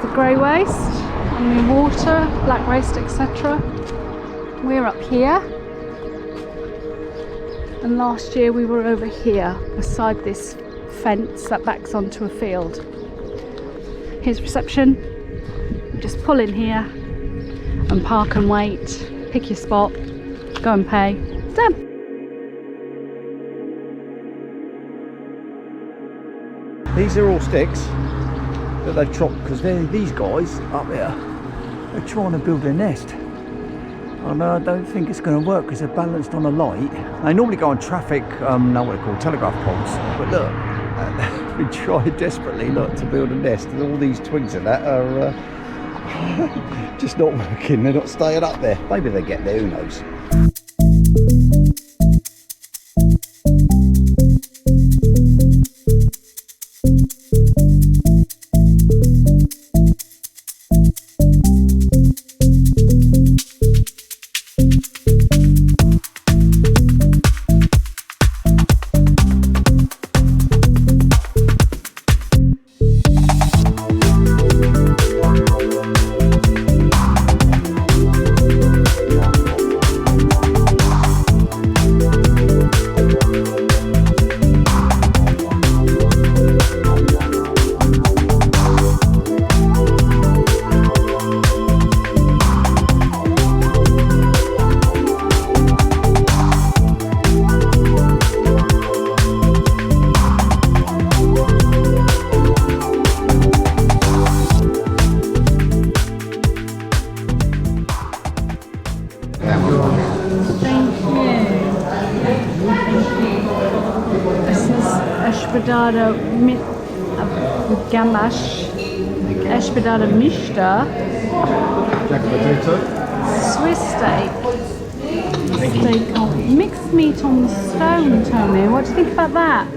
the grey waste and the water, black waste, etc. We're up here, and last year we were over here beside this fence that backs onto a field. Here's reception. You just pull in here and park and wait, pick your spot, go and pay. Done. These are all sticks that they've chopped because these guys up here are trying to build a nest. And I don't think it's going to work because they're balanced on a light. They normally go on traffic, what they're called, telegraph poles. But look, we tried desperately to build a nest, and all these twigs and that are just not working. They're not staying up there. Maybe they get there, who knows. Espadada mit gamache, espadada mista, Jack potato. Swiss steak, mixed meat on the stone. Tony, what do you think about that?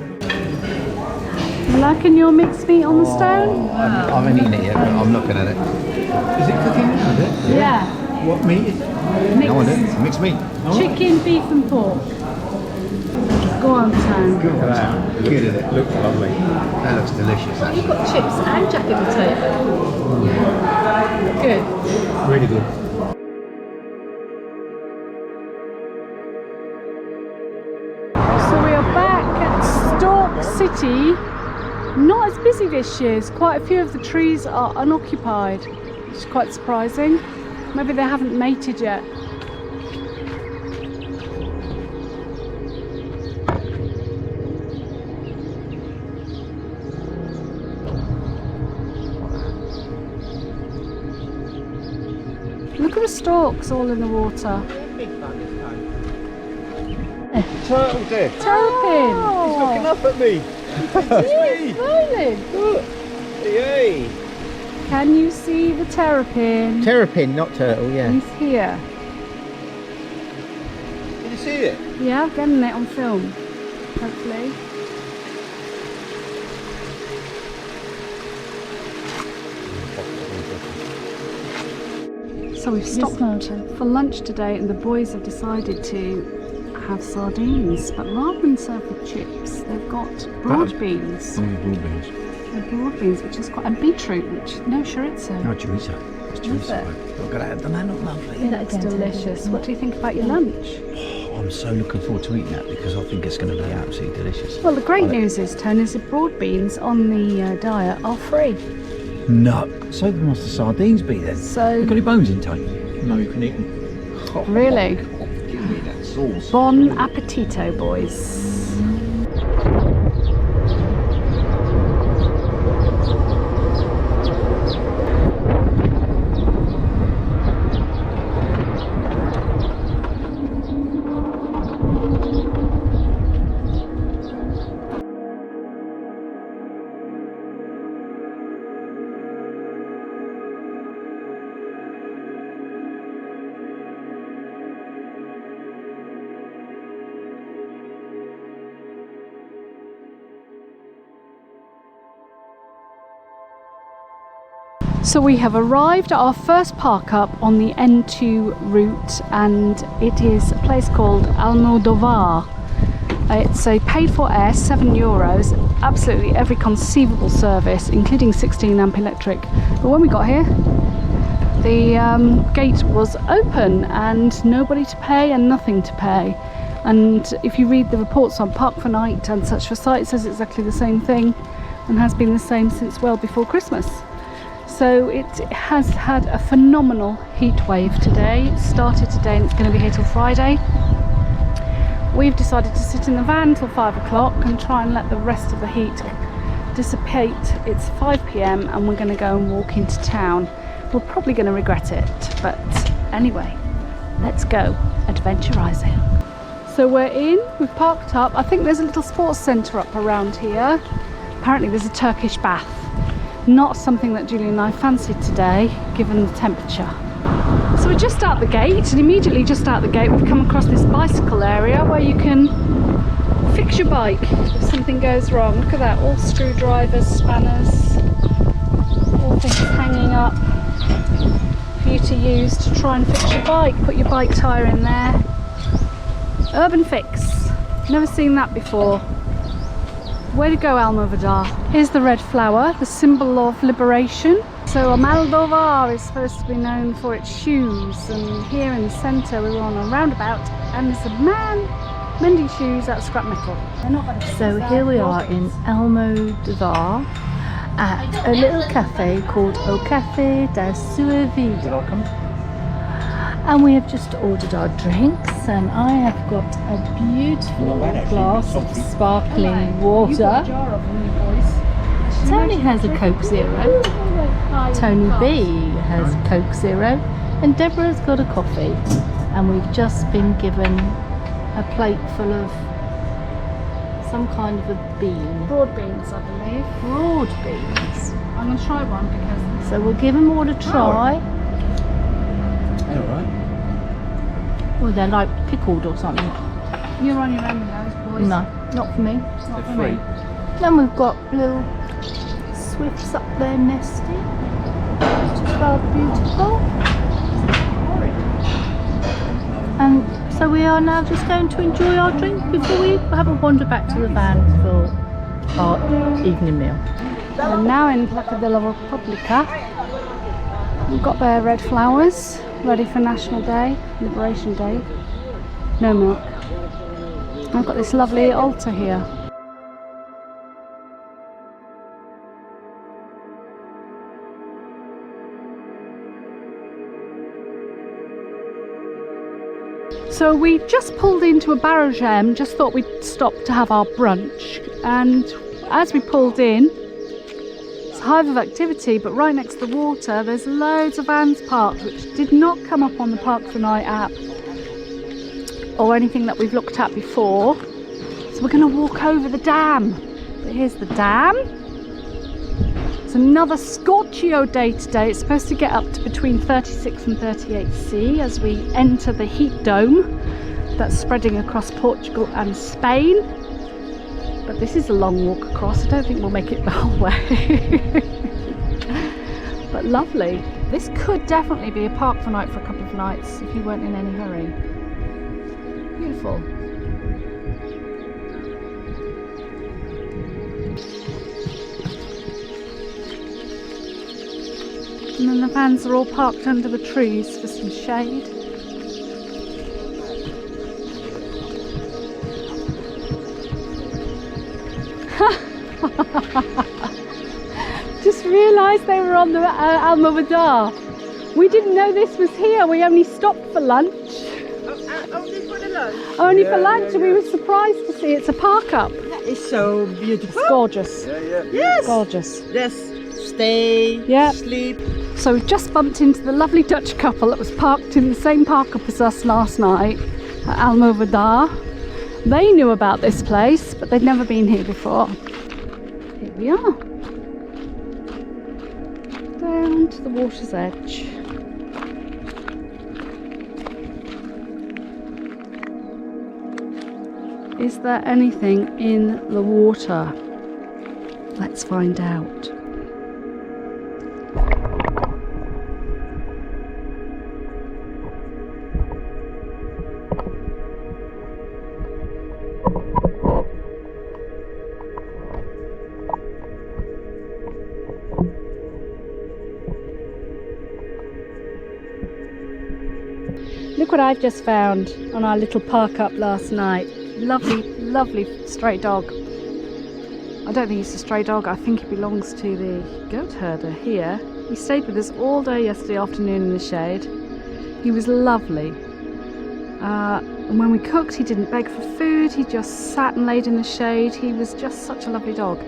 You liking your mixed meat on the stone? I haven't eaten it yet, but I'm looking at it. Is it cooking now, is it? Yeah. What meat? Mixed. No, I don't. Mixed meat. Chicken, beef and pork. Go on, Tone. Good at that. Good at it. Looks lovely. That looks delicious, actually. You've got chips and jacket potato. Good. Really good. So we are back at Stork City. Not as busy this year. Quite a few of the trees are unoccupied, which is quite surprising. Maybe they haven't mated yet. Look at the storks all in the water. Turtle there. Terrapin! He's looking up at me. He's smiling. Look. Hey. Can you see the terrapin? Terrapin, not turtle, yeah. He's here. Did you see it? Yeah, I'm getting it on film, hopefully. So we've stopped for lunch today, and the boys have decided to have sardines, but rather than serve with chips, they've got broad beans. Broad beans. Broad beans, which is quite, and beetroot, which no chorizo. No, chorizo. It's chorizo. Look at that. Don't they look lovely? That's delicious. What do you think about your lunch? Oh, I'm so looking forward to eating that because I think it's going to be absolutely delicious. Well, the great news is, Tony, is that broad beans on the diet are free. No. So there must the sardines be then. So You've got any bones in, Tony? No, you can eat them. Oh, really? Give me that sauce. Bon appetito, boys. So we have arrived at our first park up on the N2 route, and it is a place called Almodovar. It's a paid for air, €7, absolutely every conceivable service, including 16 amp electric. But when we got here, the gate was open and nobody to pay and nothing to pay. And if you read the reports on Park for Night and Such for Sight, it says exactly the same thing and has been the same since well before Christmas. So it has had a phenomenal heat wave today. It started today and it's going to be here till Friday. We've decided to sit in the van till 5 o'clock and try and let the rest of the heat dissipate. It's 5 p.m. and we're going to go and walk into town. We're probably going to regret it, but anyway, let's go adventurising. So we're in, we've parked up. I think there's a little sports centre up around here. Apparently there's a Turkish bath. Not something that Julie and I fancied today, given the temperature. So we're just out the gate, and immediately just out the gate we've come across this bicycle area where you can fix your bike if something goes wrong. Look at that, all screwdrivers, spanners, all things hanging up for you to use to try and fix your bike. Put your bike tyre in there. Urban Fix. Never seen that before. Way to go, Almodovar. Here's the red flower, the symbol of liberation. So Almodovar is supposed to be known for its shoes, and here in the centre we were on a roundabout and there's a man mending shoes at scrap metal. So here we are in Almodovar at a little cafe called O Café da Sua Vida. And we have just ordered our drinks, and I have got a beautiful glass of sparkling water. Tony has a Coke Zero, Tony B has a Coke Zero, and Deborah's got a coffee. And we've just been given a plate full of some kind of a bean. Broad beans, I believe. Broad beans. I'm going to try one because... So we'll give them all a try. Alright. Well, they're like pickled or something. You're on your own with those, boys. No, not for me. Not for me. Then we've got little swifts up there nesting, which is rather beautiful. And so we are now just going to enjoy our drink before we have a wander back to the van for our evening meal. We're now in Placa de la Repubblica. We've got their red flowers ready for National Day, Liberation Day. No milk. I've got this lovely altar here. So we just pulled into a barragem, just thought we'd stop to have our brunch, and as we pulled in, it's a hive of activity, but right next to the water there's loads of vans parked, which did not come up on the Park for Night app or anything that we've looked at before. So we're going to walk over the dam. But here's the dam. It's another Scorchio day today. It's supposed to get up to between 36 and 38 C as we enter the heat dome that's spreading across Portugal and Spain. But this is a long walk across. I don't think we'll make it the whole way. But lovely. This could definitely be a park for night for a couple of nights if you weren't in any hurry. Beautiful. And then the vans are all parked under the trees for some shade. Just realised they were on the Almodovar. We didn't know this was here. We only stopped for lunch. Only for the lunch? Only for lunch, and we were surprised to see it's a park up. That is so beautiful. It's gorgeous. Yes. Gorgeous. Just stay, Yeah. sleep. So we've just bumped into the lovely Dutch couple that was parked in the same park up as us last night at Almodovar. They knew about this place, but they'd never been here before. Here we are. Down to the water's edge. Is there anything in the water? Let's find out. Look what I've just found on our little park up last night. Lovely, lovely stray dog. I don't think it's a stray dog. I think it belongs to the goat herder here. He stayed with us all day yesterday afternoon in the shade. He was lovely. And when we cooked, he didn't beg for food. He just sat and laid in the shade. He was just such a lovely dog.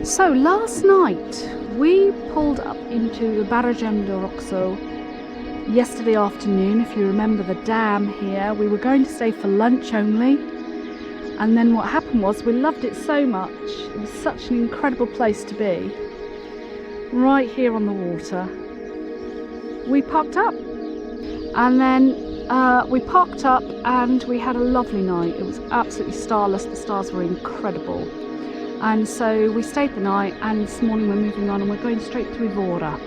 So last night, we pulled up into the Barragem do Roxo yesterday afternoon. If you remember the dam here, we were going to stay for lunch only. And then what happened was we loved it so much. It was such an incredible place to be. Right here on the water. We parked up. And then we parked up and we had a lovely night. It was absolutely starless. The stars were incredible. And so we stayed the night, and this morning we're moving on and we're going straight to Ivora.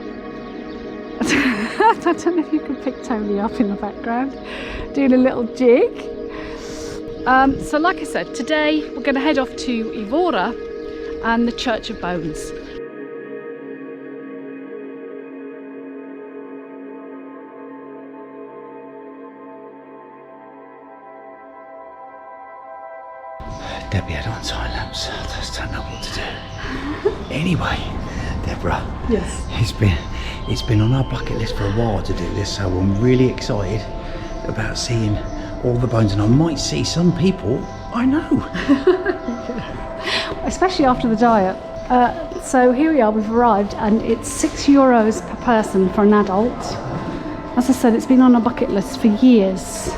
I don't know if you can pick Tony up in the background doing a little jig. So like I said, today we're going to head off to Ivora and the Church of Bones. Debbie had on time lapse. I just don't know what to do. Anyway, Deborah. Yes. It's been on our bucket list for a while to do this, so I'm really excited about seeing all the bones, and I might see some people I know. Especially after the diet. So here we are, we've arrived, and it's €6 per person for an adult. As I said, it's been on our bucket list for years.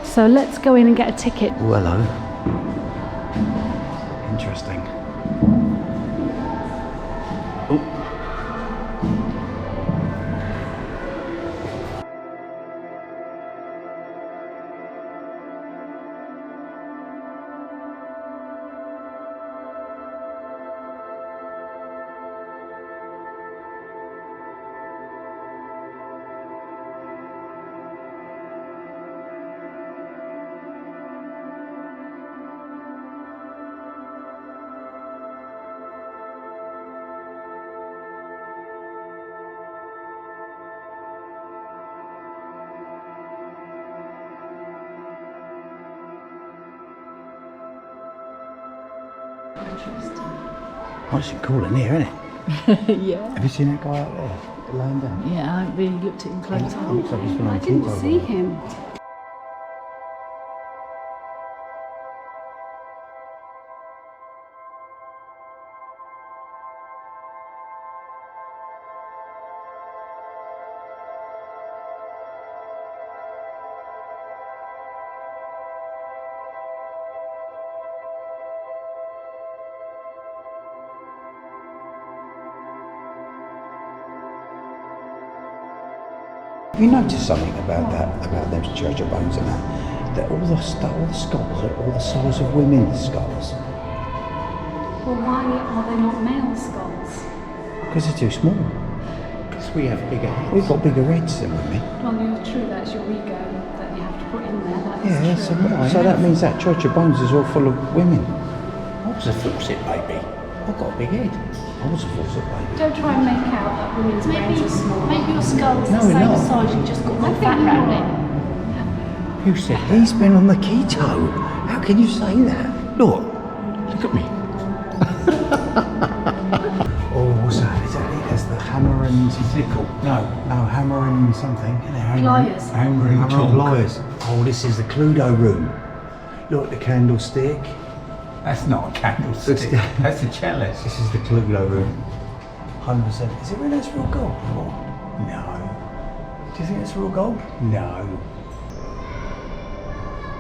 So let's go in and get a ticket. Oh, hello. Interesting. Oh. What's it called in here, isn't it? Yeah. Have you seen that guy out there laying down? Yeah, I haven't really looked at him close. It looks like he's been on I didn't talk see over. him. Have you noticed something about that, about those Church of Bones and that all the skulls are all the size of women's skulls? Well, why are they not male skulls? Because they're too small. Because we have bigger heads. We've got bigger heads than women. Well, you're true, that's your ego that you have to put in there. That is Yeah, true. so that means that Church of Bones is all full of women. I was a faucet baby. I've got a big head. I was a faucet baby. Don't try and make out that women's brains are small. Maybe your skull's No, the we're same not. size, you just got more fat round it. Who said he's been on the keto? How can you say that? Look at me. Oh, what's that? Is that it? That's the hammer and sickle. No, hammer and something. Pliers. Hammer and pliers. Oh, this is the Cluedo room. Look, the candlestick. That's not a candlestick. That's a chalice. This is the Cluedo room. 100%. Is it really that's real gold? No. Do you think it's real gold? No.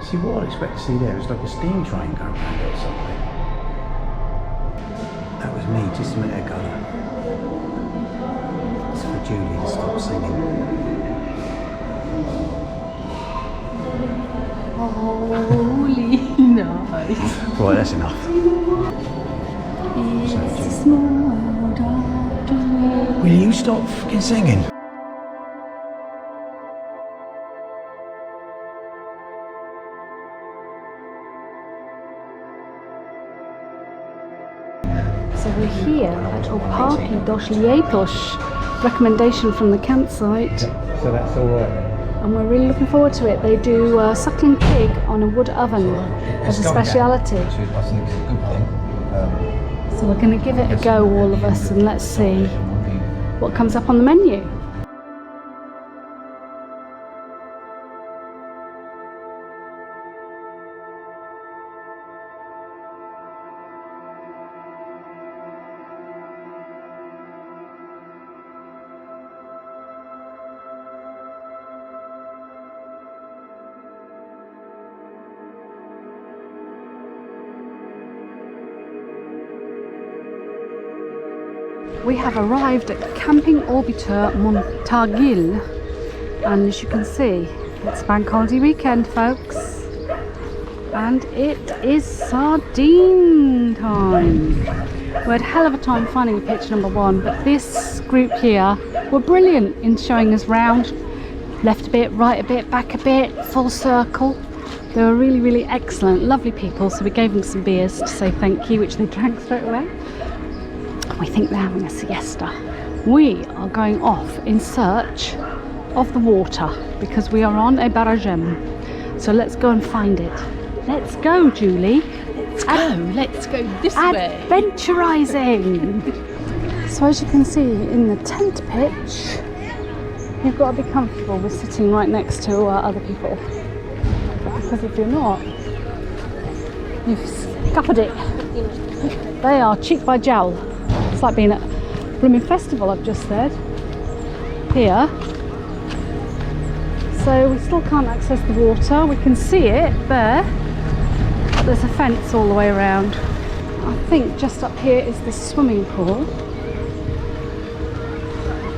See, what I'd expect to see there is like a steam train going around it or something. That was me just a minute ago. It's for Julie to stop singing. Holy nice. Right, that's enough. It's a small world after all. Will you stop fucking singing? So we're here at O Parque dos Lietos. Recommendation from the campsite. So that's all right. and we're really looking forward to it. They do suckling pig on a wood oven as a speciality. I think it's a good thing. So we're going to give it a go, all of us, and let's see what comes up on the menu. We have arrived at Camping Orbiter Montargil, and as you can see, it's bank holiday weekend, folks, and it is sardine time. We had a hell of a time finding a pitch number one, but this group here were brilliant in showing us round, left a bit, right a bit, back a bit, full circle. They were really, really excellent, lovely people, so we gave them some beers to say thank you, which they drank straight away. We think they're having a siesta. We are going off in search of the water because we are on a barragem. So let's go and find it. Let's go, Julie. Let's go this way. Adventurizing. So as you can see in the tent pitch, you've got to be comfortable with sitting right next to other people. Because if you're not, you've scuppered it. They are cheek by jowl. It's like being at Blooming Festival, I've just said, here. So we still can't access the water. We can see it there, but there's a fence all the way around. I think just up here is the swimming pool.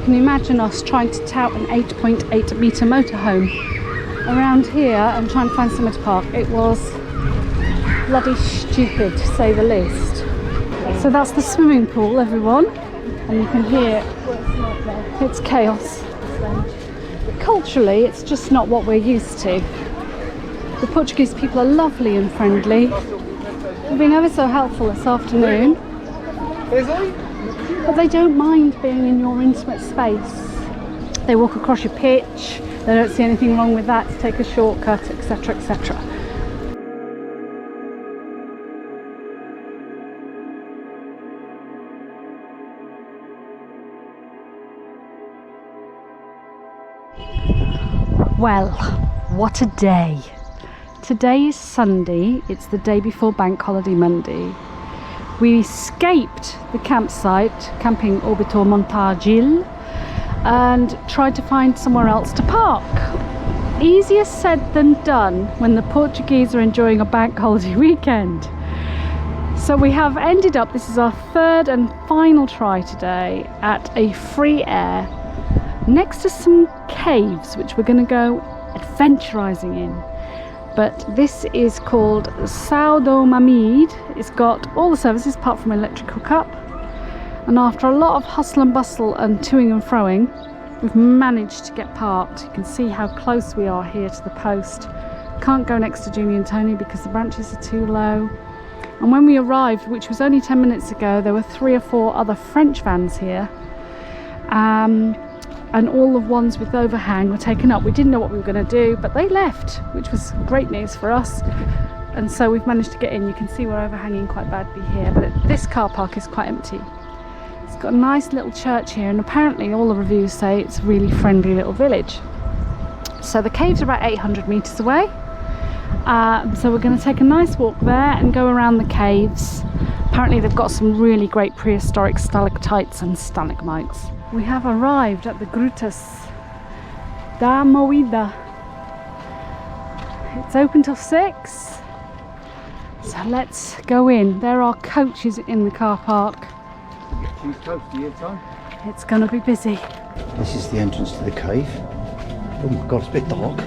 Can you imagine us trying to tout an 8.8 metre motorhome around here and trying to find somewhere to park? It was bloody stupid, to say the least. So that's the swimming pool, everyone, and you can hear it's chaos. But culturally, it's just not what we're used to. The Portuguese people are lovely and friendly. They've been ever so helpful this afternoon, but they don't mind being in your intimate space. They walk across your pitch, they don't see anything wrong with that, to take a shortcut, etc, etc. Well, what a day. Today is Sunday, it's the day before Bank Holiday Monday. We escaped the campsite, Camping Orbiter Montargil, and tried to find somewhere else to park. Easier said than done when the Portuguese are enjoying a bank holiday weekend. So we have ended up, this is our third and final try today, at a free air next to some caves which we're going to go adventurizing in. But this is called Saudo Mamede. It's got all the services apart from electric hookup, and after a lot of hustle and bustle and toing and froing, we've managed to get parked. You can see how close we are here to the post. Can't go next to Julie and Tony because the branches are too low. And when we arrived, which was only 10 minutes ago, there were 3 or 4 other French vans here. And all the ones with overhang were taken up. We didn't know what we were going to do, but they left, which was great news for us. And so we've managed to get in. You can see we're overhanging quite badly here, but this car park is quite empty. It's got a nice little church here, and apparently all the reviews say it's a really friendly little village. So the caves are about 800 metres away. So we're going to take a nice walk there and go around the caves. Apparently they've got some really great prehistoric stalactites and stalagmites. We have arrived at the Grutas da Moeda. It's open till 6, so let's go in. There are coaches in the car park. She's close to your time. It's going to be busy. This is the entrance to the cave. Oh my god, it's a bit dark.